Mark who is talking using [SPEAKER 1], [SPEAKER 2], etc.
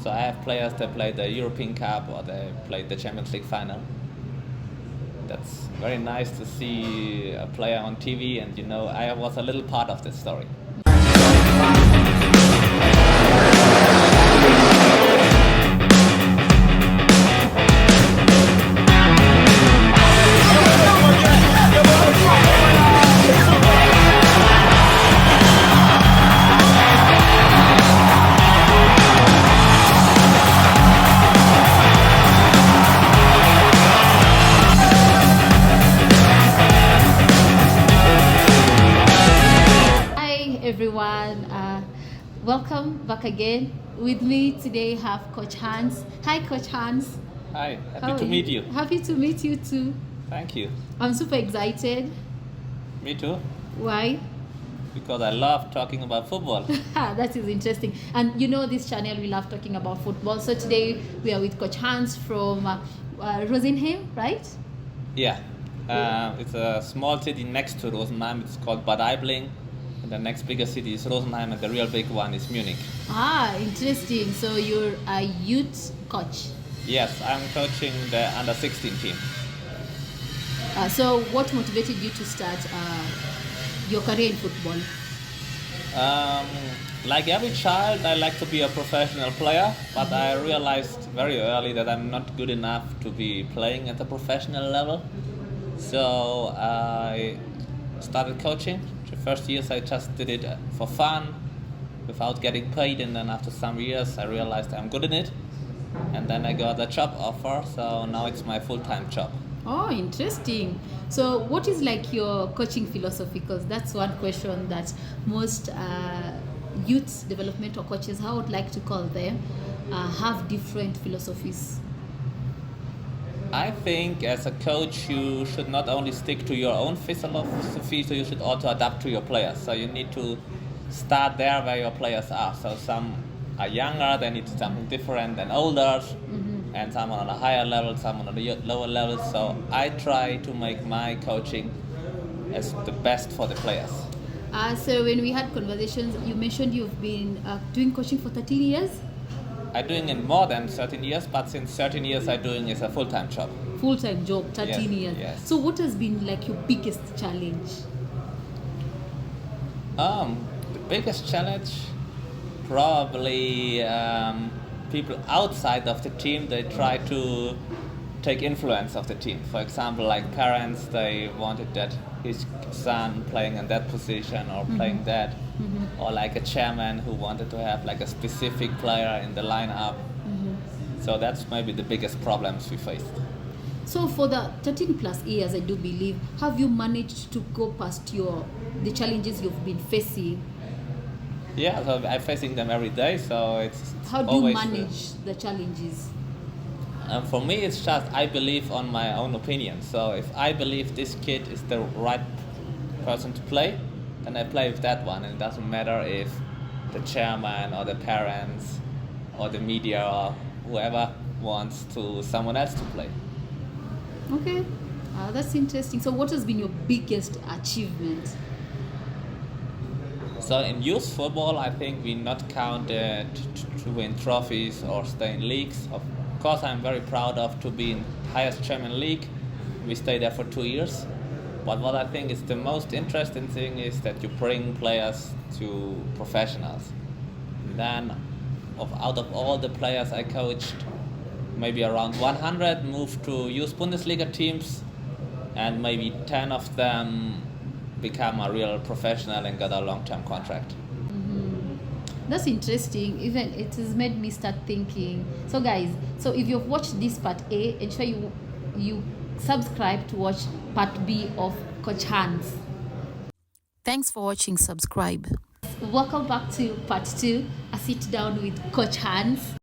[SPEAKER 1] So I have players that play the European Cup or they played the Champions League final. That's very nice to see a player on TV, and I was a little part of this story.
[SPEAKER 2] Everyone, welcome back again. With me today have Coach Hans. Hi Coach Hans.
[SPEAKER 1] Hi, happy to meet you.
[SPEAKER 2] Happy to meet you too.
[SPEAKER 1] Thank you.
[SPEAKER 2] I'm super excited.
[SPEAKER 1] Me too.
[SPEAKER 2] Why?
[SPEAKER 1] Because I love talking about football.
[SPEAKER 2] That is interesting. And this channel, we love talking about football. So today we are with Coach Hans from Rosenheim, right?
[SPEAKER 1] Yeah. It's a small city next to Rosenheim. It's called Bad Aibling. The next biggest city is Rosenheim, and the real big one is Munich.
[SPEAKER 2] Interesting. So you're a youth coach?
[SPEAKER 1] Yes, I'm coaching the under-16 team.
[SPEAKER 2] So what motivated you to start your career in football?
[SPEAKER 1] Like every child, I like to be a professional player, but I realized very early that I'm not good enough to be playing at the professional level. So I started coaching. The first years I just did it for fun, without getting paid, and then after some years I realized I'm good in it, and then I got a job offer, so now it's my full-time job.
[SPEAKER 2] Oh, interesting. So what is like your coaching philosophy? Because that's one question that most youth developmental coaches, I would like to call them, have different philosophies.
[SPEAKER 1] I think as a coach you should not only stick to your own philosophy, so you should also adapt to your players. So you need to start there where your players are. So some are younger, they need something different than older, and some on a higher level, some on a lower level. So I try to make my coaching as the best for the players.
[SPEAKER 2] So when we had conversations, you mentioned you've been doing coaching for 13 years?
[SPEAKER 1] I'm doing it more than 13 years, but since 13 years I'm doing it as a full-time job.
[SPEAKER 2] Full-time job, 13 years.
[SPEAKER 1] Yes.
[SPEAKER 2] So what has been like your biggest challenge?
[SPEAKER 1] The biggest challenge, probably people outside of the team, they try to take influence of the team. For example, like parents, they wanted that his son playing in that position or playing that. Or like a chairman who wanted to have like a specific player in the lineup. So that's maybe the biggest problems we faced.
[SPEAKER 2] So for the 13 plus years, I do believe, have you managed to go past the challenges you've been facing?
[SPEAKER 1] Yeah, so I'm facing them every day, so it's
[SPEAKER 2] How do
[SPEAKER 1] always,
[SPEAKER 2] you manage the challenges?
[SPEAKER 1] For me, it's just I believe on my own opinion. So if I believe this kid is the right person to play, then I play with that one, and it doesn't matter if the chairman or the parents or the media or whoever wants someone else to play.
[SPEAKER 2] Okay, that's interesting. So what has been your biggest achievement?
[SPEAKER 1] So in youth football, I think we not counted to win trophies or stay in leagues. Of course, I'm very proud of to be in highest German league. We stayed there for 2 years. But what I think is the most interesting thing is that you bring players to professionals. Then, out of all the players I coached, maybe around 100 moved to youth Bundesliga teams, and maybe 10 of them become a real professional and got a long-term contract.
[SPEAKER 2] That's interesting. Even it has made me start thinking. So guys, if you've watched this part A, ensure you subscribe to watch part B of Coach Hans.
[SPEAKER 3] Thanks for watching. Subscribe.
[SPEAKER 2] Welcome back to part 2, a sit down with Coach Hans.